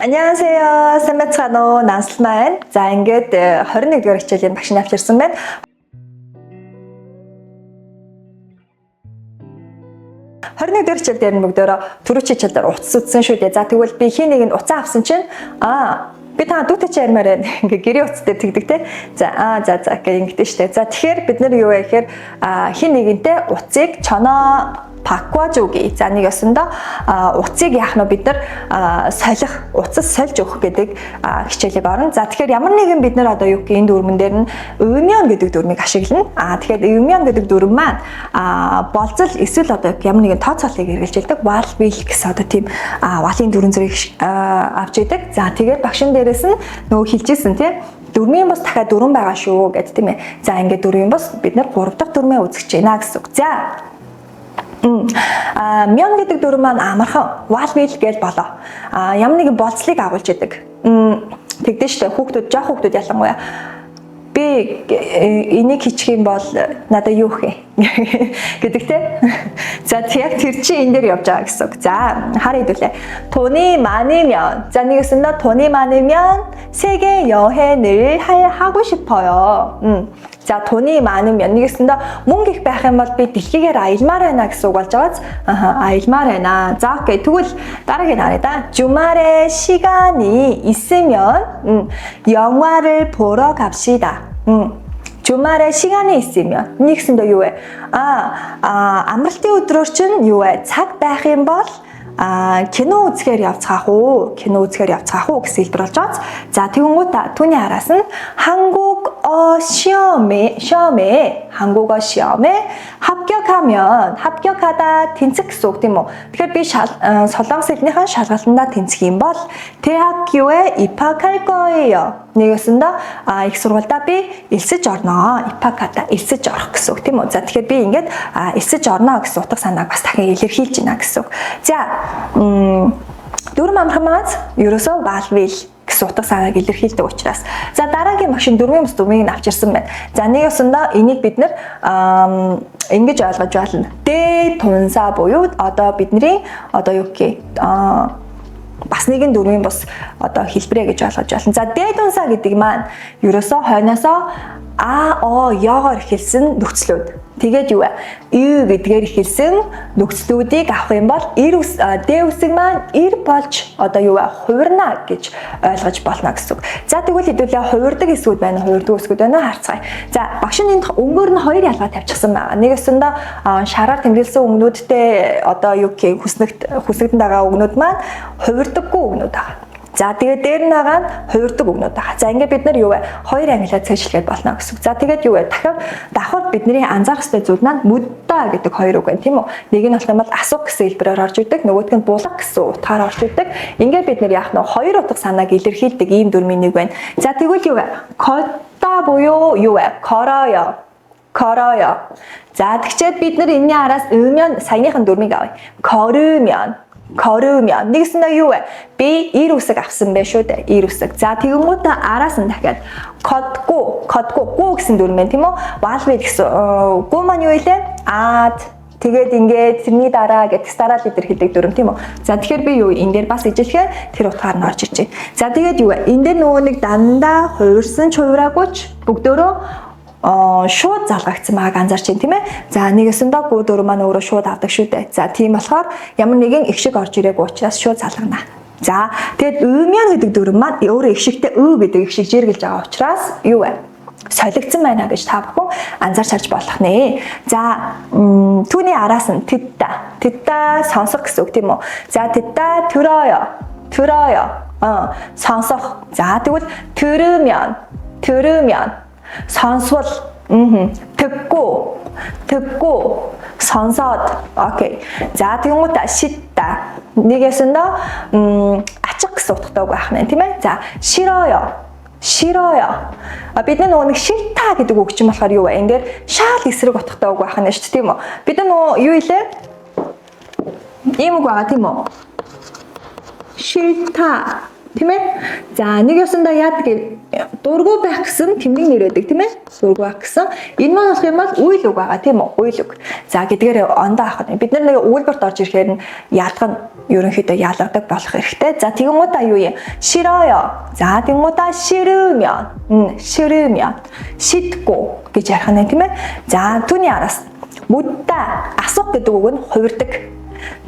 안녕하세요. 쌤매츠가노 난슬마인. За ингээд 21-р хичээлийн багш нь авчирсан байна. 21-р хичээл дээр нөгдөөрөө түрүү хичээл дээр утас үтсэн шүү дээ. За тэгвэл би хий нэг нь уцаа авсан чинь би та дүүтэй чи ярмаар байна. Ингээ гэрээ утас дээр тэгдэг те. За за гэх ингэдэж штэ. За тэгэхээр бид нар юу вэ гэхээр хий нэгэнтэй уцыг чоноо 바꿔주기. За нэг өсөндөө уцыг яах нь бид нар солих, уцас сольж өгөх гэдэг хичээлийг орно. За тэгэхээр ямар нэгэн бид нар одоо юу гэх энэ дүрмэн дээр нь өвмөн гэдэг дүрмийг ашиглана. Тэгэхээр өвмөн гэдэг дүрм маань болцол эсвэл одоо ямар нэгэн тооцоолыг хэрэгжилдэг. Wal will гэсэн одоо тийм валын дүрэн зэрэг авч идэг. За тэгээд багшин дээрээс нь нөгөө хэлжсэн тийм дүрмийн бос дахиад дүрэн байгаа шүү гэдэг тийм ээ. За ингээд дүрмийн бос бид нар 3 дахь дүрмээ үзэж байна гэсэн үг. За мён гэдэг дүрм маань амархан wal will гэж болоо. Ямар нэгэн болцлыг агуулж идэг. Тэгдэж штэ хүүхдүүд жоох хүүхдүүд ялангуяа би энийг хийчих юм бол надад юу хэ гэдэг те. За яг тэр чи энэ дээр явж байгаа гэсэн үг. За хараа хэдүүлээ. 돈이 많으면 за нэгсэндээ 돈이 많으면 세계 여행을 하고 싶어요. За 돈이 많으면 нэгсэндээ мөнгө их байх юм бол би дэлхийгээр аялмаар байна гэсэн үг болж байгааз аялмаар байна. За окей. Тэгвэл дараагийн харъя да. 주말에 시간이 있으면 영화를 보러 갑시다. 주말에 시간이 있으면 нэгсэндээ юу вэ? Амралтын өдрөөр чинь юу вэ? Цаг байх юм бол кино үзэхээр явцгаах уу гэсэн хэлбэр болж байгаа. За тэгвэл түүний араас нь 한국어 시험에 합격하다 тэнцэх гэсэн үг тийм үү? Тэгэхээр би солонгос хэлнийхэн шалгалтандаа тэнцэх юм бол 대학교에 입학할 거예요. нэгсэндээ их сургуультай би элсэж орноо. 입학하다 элсэж орох гэсэн үг тийм үү? За тэгэхээр би ингээд элсэж орноо гэсэн утга санааг бас дахин илэрхийлж байна гэсэн үг. За дүрм амархамаас ерөөсөө wal will гэсэн утга санааг илэрхийлдэг учраас. За дараагийн машин дүрмийн бус дүрмийг нь авчирсан байна. За нэг өсөндөө энийг бид нэр ингэж ойлгож байна. Дэ тунса буюу одоо бидний одоо юу гэх бас нэгэн дүрмийн бус одоо хэлбэрэ гэж ойлгож байна. За дэ тунса гэдэг маань ерөөсөө хойноосоо ягаар эхэлсэн нөхцлүүд. Тэгээд юу вэ? Ю гэдгээр эхэлсэн нөхцлүүдийг авах юм бол дэ үсэг маань ир болж одоо юу вэ? Хувирна гэж ойлгож болно гэсэн үг. За тэгвэл хэдүүлээ хувирдаг эсүүд байна, хувирдаг эсүүд байна харцгаая. За багш нь энд өнгөөр нь хоёр ялгаа тавьчихсан байна. Нэг өсөндөө шараар тэмдэглэсэн өгнүүдтэй одоо юу гэх хүснэгтэн байгаа өгнүүд маань хувирдаггүй өгнүүд байгаа. За тэгээд дээр нь байгаа нь хувирдаг өгнүүд байгаа. За ингээд бид нар юу вэ? Хоёр ангилаад цэжлэхэд болно гэсэн үг. За тэгээд юу вэ? Давхар бидний анзаарах ёстой зүйл маань мудда гэдэг хоёр үг байна тийм үү? Нэг нь болох юм бол асуух гэсэн хэлбэрээр орж идэг, нөгөөх нь булах гэсэн утгаар орж идэг. Ингээд бид нар яах нь хоёр утга санааг илэрхийлдэг ийм дүрмийн нэг байна. За тэгвэл юу вэ? 걷다 буюу юу вэ? 걸어요. За тэгчээд бид нар энэний араас 으면 саяныхан дүрмийг авъя. 걸으면 нэгсэндээ юу вэ? Би ир үсэг авсан байх шүү дээ. Ир үсэг. За тэгэнгүүтээ араас нь дахиад 걷고 гэсэн дүрм байна тийм үү? wal will гэсэн гоо маань юу вэ? тэгээд ингээд тэрний дараа гэдэг стараал илэрхийлдэг дүрм тийм үү? За тэгэхээр би юу энэ дээр бас ижилхээр тэр утгаар нь орж ирж байна. За тэгээд юу вэ? Энд дээр нөгөө нэг дандаа хувирсан ч хувираагүйч бүгдөө шууд залгагдсан байгааг анзаарч байна тийм ээ. За нэгэсэндээ гоо дүрм маань өөрөө шууд авдаг шүү дээ. За тийм болохоор ямар нэгэн их шиг орж ирээгүй учраас шууд залгана. За тэгээд өвмян гэдэг дүрм маань өөрөө их шигтэй гэдэг их шиг жиргэлж байгаа учраас юу вэ? Солигдсон байна гэж та бүхэн анзаарч харж болох нэ. За түүний араас нь тэтта сонсох гэсэн үг тийм үү? За тэтта 들어요. сонсох. За тэгвэл 들으면 сонсвол 듣고 сонсоод окей. За тэгвэл 씻다 нэгэсэндээ ачих гэсэн утгатай байх нь тийм ээ. За 싫어요. Бидний нөгөө нэг 싫다 гэдэг үг чинь болохоор юу вэ? Энд дээр шаал эсрэг утгатай үг байх нь шүү дээ тийм үү? Бид нөгөө юу илээ? Ийм үг байгаа тийм үү? 싫다 Тийм ээ. За нэг ёсондоо яадаг дургу байх гэсэн тэмдэг нэр өгдөг тийм ээ. Дургу байх гэсэн. Энэ маань болох юм бол үйл үг байгаа тийм үү? Үйл үг. За гэдгээр ондоо авах нь. Бид нар нэг өгүүлбэрт орж ирэхээр нь яалга нь ерөнхийдөө яалгадаг болох хэрэгтэй. За тэгэнгүүтээ юу юм? Шир어요. За тэгэнгүүтээ 싫으면 шидгүй гэж ярих нь тийм ээ. За түүний араас 묻다 асуух гэдэг үг нь хувирдаг.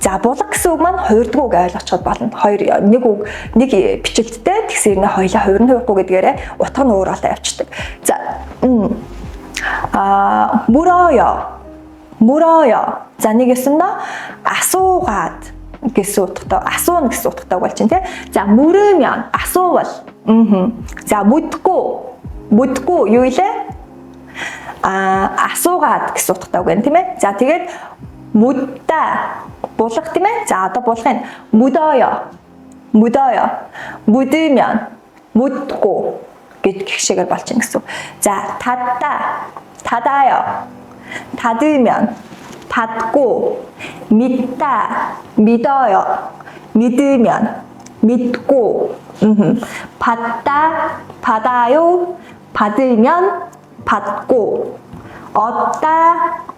За булга гэсэн үг маань хувирдгуу гэж ойлгочиход болно. Хоёр нэг үг нэг бичилттэй тэгсэрнэ хоёлаа хувирна хувихгүй гэдгээрээ утга нь өөр болоо явчихдаг. За 물어요. За нэг юмсандаа асуугаад гэсэн утгатай асууна гэсэн утгатай болж байна тий. За 물으면 асуувал. За 묻고 юу илээ? Асуугаад гэсэн утгатай үг байна тийм ээ. За тэгээд 묻다 булгах тийм ээ. За одоо булгахын 묻어요. 묻으면 묻고 гэх шиг болж байна гэсэн. За 닫아요. 닫으면 닫고 믿어요. 믿으면 믿고 받아요. 받으면 받고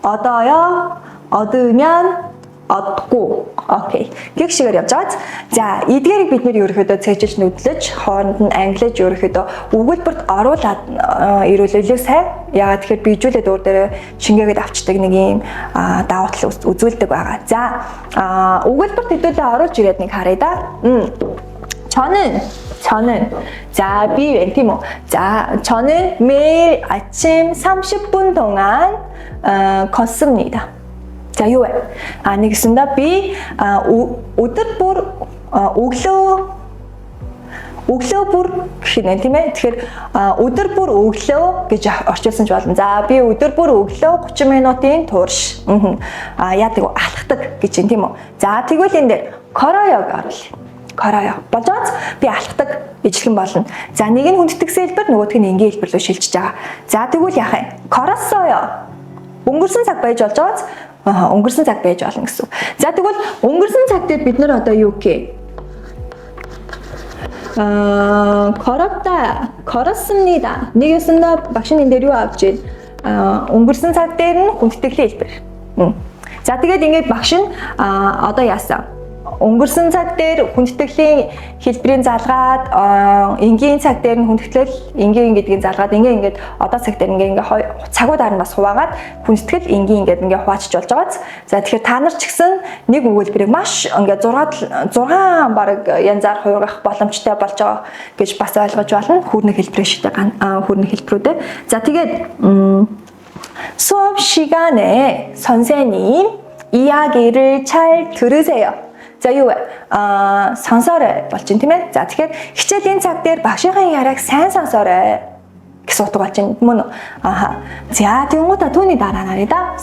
얻어요. 얻으면 얻고. Окей. Гэх шигээр явж байгаа. За, эдгээрийг бид нэр ерөөхдөө цээжиж нүдлэж, хооронд нь англиж ерөөхдөө өгүүлбэрт оруулаад ирүүлэлээ сайн. Яагаад тэгэхээр bijүүлээд өөр дээрээ шингээгээд авчдаг нэг юм давуу тал үзүүлдэг байгаа. За, өгүүлбэрт хэдүүлээ оруулж ирээд нэг харъя да. 저는 자, B 왠 тийм үү? 자, 저는 매일 아침 30분 동안 걷습니다. За юу вэ? Нэг гэсэндээ би өдөр бүр өглөө бүр гэх юм тийм ээ. Тэгэхээр өдөр бүр өглөө гэж орчуулсан ч болно. За би өдөр бүр өглөө 30 минутын турш яадаг алхдаг гэж юм тийм үү? За тэгвэл энэ дээр 걸어요г оруулъя. 걸어요. болоод би алхдаг ижлэгэн болно. За нэг нь хүндэтгэх хэлбэр, нөгөөх нь энгийн хэлбэр рүү шилжиж байгаа. За тэгвэл яах вэ? 걸었어요. өнгөрсөн цаг байж болж байгааз өнгөрсөн цаг байж болно гэсэн. За тэгвэл өнгөрсөн цаг дээр бид нар одоо юу гэх? 걸었습니다. нэг юмсандаа багш энэ дээр юу авч ийн? өнгөрсөн цаг дээр нь хүндэтгэлийн хэлбэр. За тэгээд ингээд багш нь одоо яасан? өнгөрсөн цаг дээр хүндэтгэлийн хэлбэрийн залгаад энгийн цаг дээр нь хүндэтгэл энгийн гэдгийг залгаад ингээд одоо цаг дээр ингээд цагуудаар нь бас хуваагаад хүндэтгэл энгийн ингээд хуваачиж болж байгааз. За тэгэхээр та нар ч гэсэн нэг өгүүлбэрийг маш ингээд 6 бараг янзаар хуваагах боломжтой болж байгаа гэж бас ойлгож байна. Хүүрнэг хэлбэрээ шийдэх хүүрнэг хэлбэрүүдээ. За тэгээд 수업 시간에 선생님 이야기를 잘 들으세요. За юу вэ? Сонсоорой болж байна тийм ээ. За тэгэхээр хичээлийн цаг дээр багшийнхаа яриаг сайн сонсоорой гэсэн утга болж байна мөн үү? За тэгвэл түүний дараа нарыг да.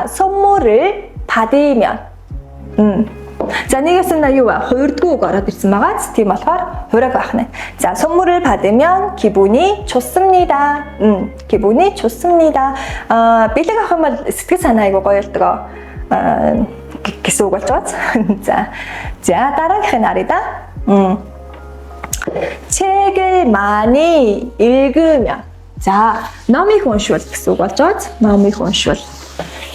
선물을 받으면. За нэгээс нь юу вэ? хувирдгүйг ороод ирсэн байгааз тийм болохоор хувираг байх нь. За 선물을 받으면 기분이 좋습니다. 기분이 좋습니다. бэлэг авах юм бол сэтгэл санаа айгу гоё болдог. гэсэн үг болж байгаа. За дараагийнхын харъя да. 책을 많이 읽으면. 자, номыг уншвал гэсэн үг болж байгаа. номыг уншвал.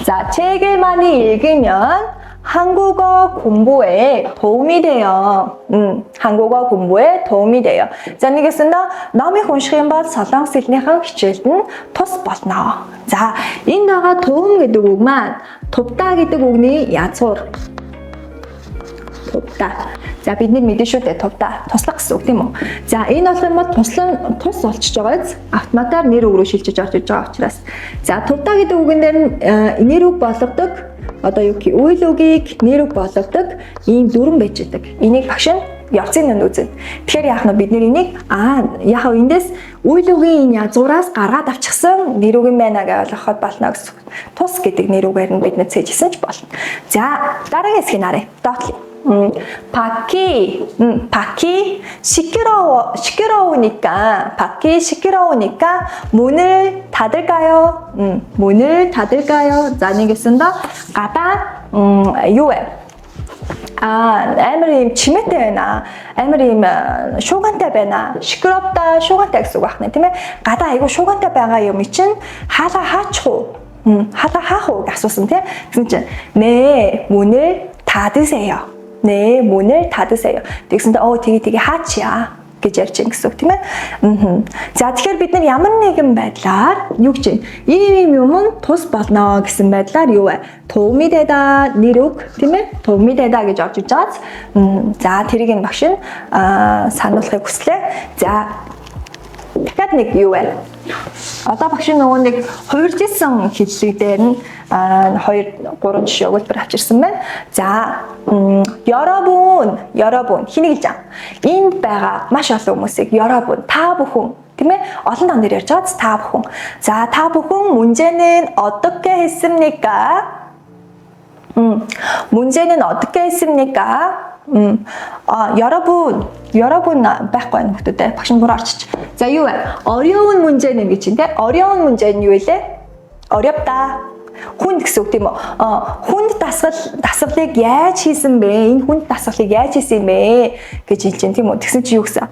자, 책을 많이 읽으면 한국어 공부에 도움이 돼요. 한국어 공부에 도움이 돼요. За нэгэсэндээ номыг унших юм бол солонгос хэлнийхэн хичээлд нь тус болно. За энэ байгаа 도움 гэдэг үг маань тувтаа гэдэг үгний язгуур. тувтаа. За бид нар мэдэн шүү дээ тувтаа. Туслах гэсэн үг тийм үү? За энэ болох юм бол тус болчихж байгааз автоматар нэр үг рүү шилжиж орж иж байгаа учраас. За тувтаа гэдэг үгэн дээр нэр үг болгодог. Одоо юу гэх үйл үгийг нэр үг болгодог ийм дүрэн байж байдаг. Энийг багш нь явцын нүнд үзэн. Тэгэхээр яах нь бид нэр энийг яг эндээс үйл үгийн энэ язгуураас гаргаад авчихсан нэр үг юм байна гэж ойлгоход болно гэсэн. Тус гэдэг нэр үгээр нь бид нэ цээжсэн ч болно. За дараагийн хэсгийг харъя. Доотлоо. 밖이 시끄러우니까 문을 닫을까요? 문을 닫을까요? 자, 알겠습니다. 가다, 요에. амар юм чимээтэй байна. Амар юм шуугантай байна. Шикробта шуугантай гэсэн үг байна тийм ээ. Гадаа айгу шуугантай байгаа юм чинь хаалга хаачих уу? Хаалга хаах уу гэж асуусан тийм. Тэгсэн чинь нэ 문을 닫으세요. 네 문을 닫으세요. тэгсэндээ тэгээ хаачаа гэж ярьж байгаа гэсэн үг тийм ээ. За тэгэхээр бид нар ямар нэгэн байдлаар юу гэж ийм юм тус болно гэсэн байдлаар юу вэ? 도움이 되다 нэрөг тийм ээ. 도움이 되다 гэж орж иж байгаа. За тэрийг нь багш нь сануулахыг хүслээ. За дахиад нэг юу вэ? Одоо багш нөгөө нэг хувиржсэн хэллэг дээр нь 2 3 жишээ өгүүлбэр авчирсан байна. За 여러분 хэнийг хэлж байгаа? Энд байгаа маш олон хүмүүсийг 여러분 та бүхэн тийм ээ олон дангаар ярьж байгаа та бүхэн. За та бүхэн 문제는 어떻게 했습니까? 문제는 어떻게 했습니까? 여러분 байхгүй байх хүмүүстээ багш нь буруу арчиж. За юу вэ? 어려운 문제는 гэж чинь те. 어려운 문제는 юу вэ? 어렵다. хүнд гэсэн үг тийм үү? Хүнд дасгалыг яаж хийсэн бэ? Энэ хүнд дасгалыг яаж хийсэн юм бэ гэж хэлж чинь тийм үү? Тэгсэн чи юу гэсэн?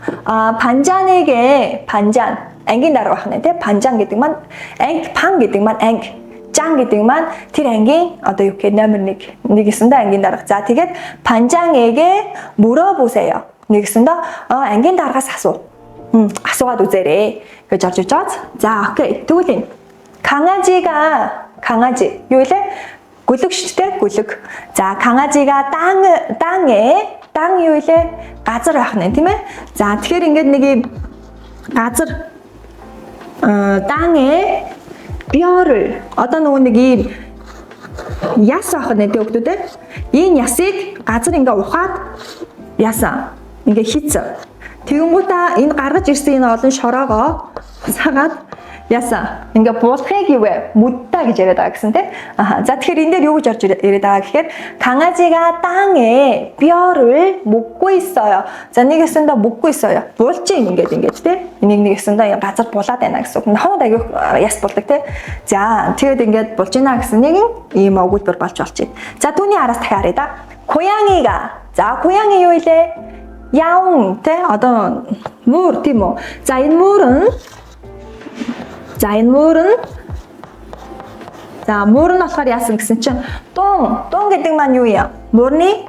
반잔에게 반잔 ангийн дарга байна те. 반잔 гэдэг маань анги, пан гэдэг маань анги. 장 гэдэг маань тэр ангийн одоо юу гэх номер 1 гэсэндээ ангийн дарга. За тэгээд 반장에게 물어보세요. нэгсэндээ ангийн даргаас асуу. асуугаад үзээрэй гэж орж иж байгаа. За окей. Тэгвэл энэ 강아지 юу вэ? 굴эг шүү дээ, 굴эг. За 강아지가 땅 юу вэ? газар байх нь тийм ээ. За тэгэхээр ингээд нэг юм газар 땅에 뼈를 одоо нөгөө нэг ийм яс авах нэ тэ өгдөө тэ. Энэ ясыг газар ингээ ухаад ясан ингээ хийцэн. Тэгэнгүүтээ энэ гаргаж ирсэн энэ олон шороогоо цагаад ясан ингээ буулахыг юу вэ? Мудда гэж яриад байгаа гэсэн тэ. За тэгэхээр энэ дээр юу гэж орж ирээд байгаа гэхээр 강아지가 땅에 뼈를 묻고 있어요. За нэгэсэндээ 묻고 있어요. Буулж ийн ингээд тэ. Энийг нэгэсэндээ газар булаад байна гэсэн үг. Хонод аяг яс булдаг тэ. За тэгээд ингээд болж ийна гэсэн нэг ийм өгүүлбэр болж байна. За түүний араас дахиад харъя да. 고양이가 за 고양이 юу вэ? 야옹 тэ одоо муур тийм үү? За энэ муур은 за муур нь болохоор яасан гэсэн чинь дун гэдэг маань юу юм? Муурны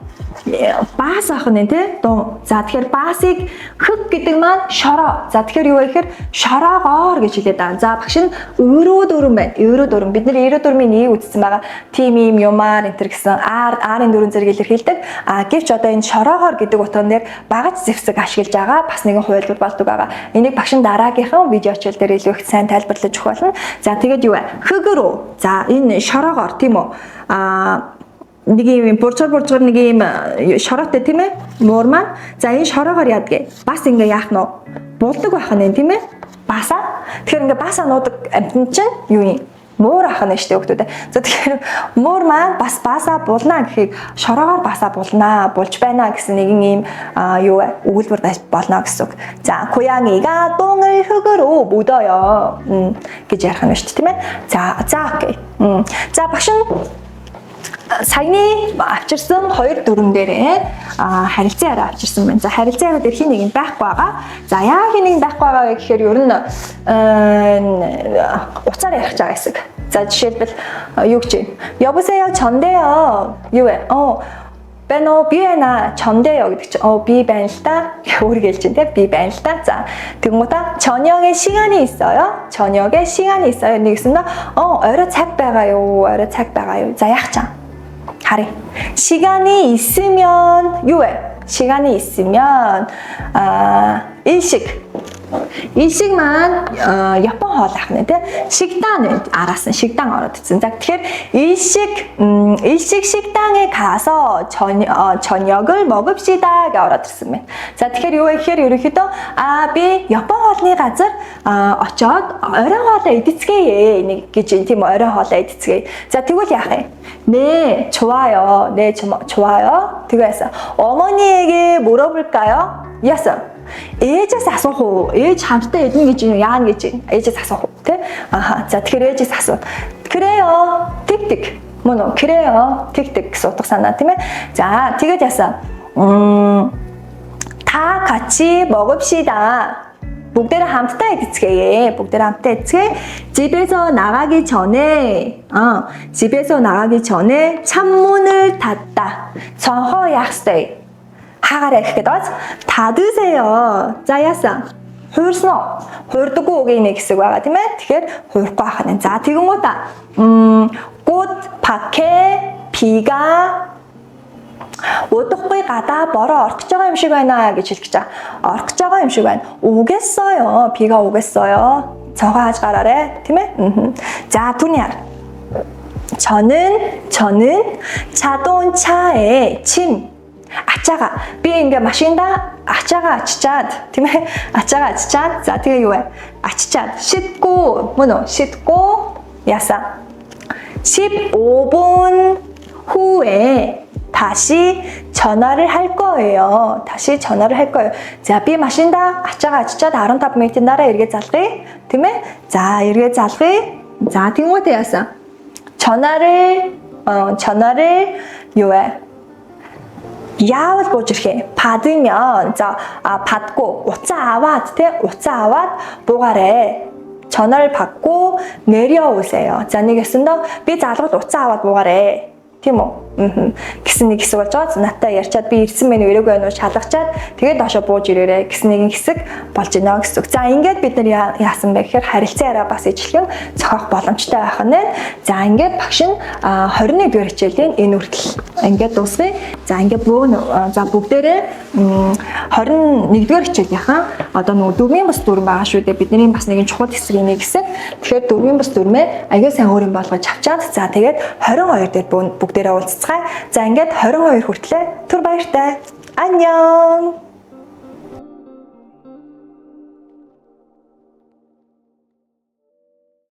баас ах нь тий дун. За тэгэхээр баасыг хөг гэдэг маань шороо. За тэгэхээр юу вэ гэхээр шороогоор гэж хэлээд байгаа. За багш нь өрөө дөрөн байна. Өрөө дөрөн. Бид нэр өрөө дөрмийн нэг үзсэн байгаа. Тим юм юмар энэ төр гэсэн R-ын дөрөн зэрэг илэрхийлдэг. Гэвч одоо энэ шороогоор гэдэг утган дээр багаж зэвсэг ашиглаж байгаа. Бас нэгэн хувайлбар болдог байгаа. Энийг багш нь дараагийнхаа видео хичээл дээр илүү их сайн тайлбарлаж өгөх болно. За тэгээд юу вэ? Хөгөрөө. За энэ шороогоор тийм үү? Нэг юм буржгар нэг юм шороотой тийм ээ муур маань. За энэ шороогоор яадгээ бас ингээ яах нь булдаг байх нь тийм ээ баасаа. Тэгэхээр ингээ баасаа нуудаг амтэн чинь юу юм муур ах нь штэ өгдөө. За тэгэхээр муур маань бас баасаа булнаа гэхийг шороогоор баасаа булнаа болж байна гэсэн нэгэн ийм юу вэ өгүүлбэр болно гэсэн үг. За 고양이가 똥을 흙으로 묻어요 гэж ярих нь штэ тийм ээ. За окей. За багш нь саяны авчирсан 2 дүрэн дээрээ харилцан яриа авчирсан байна. За харилцан яриа дээр хин нэг нь байхгүй байгаа. За яа хин нэг байхгүй байгаа гэхээр ер нь уцаар ярих байгаа хэсэг. За жишээлбэл юу гэж юм? 여보세요 전데요. юу вэ? байна уу? Би байна. 전데요 гэдэг чинь би байна л та. өөрийгөө хэлж дээ. би байна л та. За тэгмээ 저녁에 시간이 있어요. 저녁에 시간이 있어요. нэгсэндээ орой цаг байгаа юу? орой цаг байгаа юу? За яах чам? 하래. 시간이 있으면 유해. 시간이 있으면 일식만 몇 번 하려고 돼. 식당은 알았어. 식당 알았지. 자, 일식 식당에 가서 저녁을 먹읍시다가 알아들었으면. 자, тэгэхээр юу вэ гэхээр ерөнхийдөө би Япон хоолны газар очоод орой хоолоо идцгээе гэж тийм орой хоолоо идцгээе. За, тэгвэл яах вэ? 네, 좋아요. 네, 좋아요. тэгээс 어머니에게 물어볼까요? Яасан. ээжээс асуух уу? ээж хамтдаа идэнэ гэж яана гэж ээжээс асуух уу? Тэ? За тэгэхээр ээжээс асуу. 그래요. 틱틱. Мөн үү? 그래요. тэгдэг гэсэн утга санаа тийм ээ. За, тэгээд яасан? 다 같이 먹읍시다. бүгдээрээ хамтдаа эцгээе. бүгдээрээ хамтдаа эцгээе. 집에서 나가기 전에 창문을 닫다. 저거 약속. 하가래 그게 도와줘. 닫으세요. 자, яасан? хуурсноо. хуурдаггүй үгийн нэг хэсэг байгаа тийм ээ. Тэгэхээр хуурахгүй байх нь. За, тэгэн гоо та. 꽃 밖에 비가 удахгүй гадаа бороо орох гэж байгаа юм шиг байна гэж хэлж байгаа. орох гэж байгаа юм шиг байна. 오겠어요. 비가 오겠어요. 저거 하지 말아래. тийм ээ? 자, 두니아. 저는 자동차에 침. 아차가. 비 ингээ машинда ачаага ачичаад тийм ээ? ачаага ачичаад. За, тэгээ юу вэ? ачичаад. 씻고 뭐노? 씻고 яасан? 15분 후에 다시 전화를 할 거예요. За, би машинда ачаага ачичаад 15 минутын дараа эргээ залгая. Тийм ээ? За, эргээ залгая. За, тэгмээтэй яасан? 전화를 юу вэ? 야වත් 보지게 받으면 자 받고 우짜 아왓 때 우짜 아왓 뭐가래 전화를 받고 내려오세요. 자, нэгэсэндээ би залгууд уцаа аваад буугаарэ. Тийм үү? Гэсэн нэг хэсэг болж байгаа. Надтай ярьчаад би ирсэн мэн өрөөгүй байна уу шалгачаад тэгээд доошо бууж ирээрэ гэсэн нэгэн хэсэг болж байна гэсэн. За, ингээд бид нар яасан бэ гэхээр харилцан яриа бас ижлэгэн зохиох боломжтой байх нь. За, ингээд багш нь 21-р хичээлийн энэ үртэл ингээд дуусгая. За, ингээд бүгдээрээ 21-р хичээлийнхэн одоо нөгөө дөрвийн бас дүрм байгаа шүү дээ. Бидний бас нэгэн чухал хэсгийн нэг хэсэг. Тэгэхээр дөрвийн бас дүрмээ аягүй сайн өөрийн болгож авчаад за тэгээд 22 дээр бүгдээрээ уулзцгаая. За, ингээд 22 хүртлээр түр баяртай. 안녕.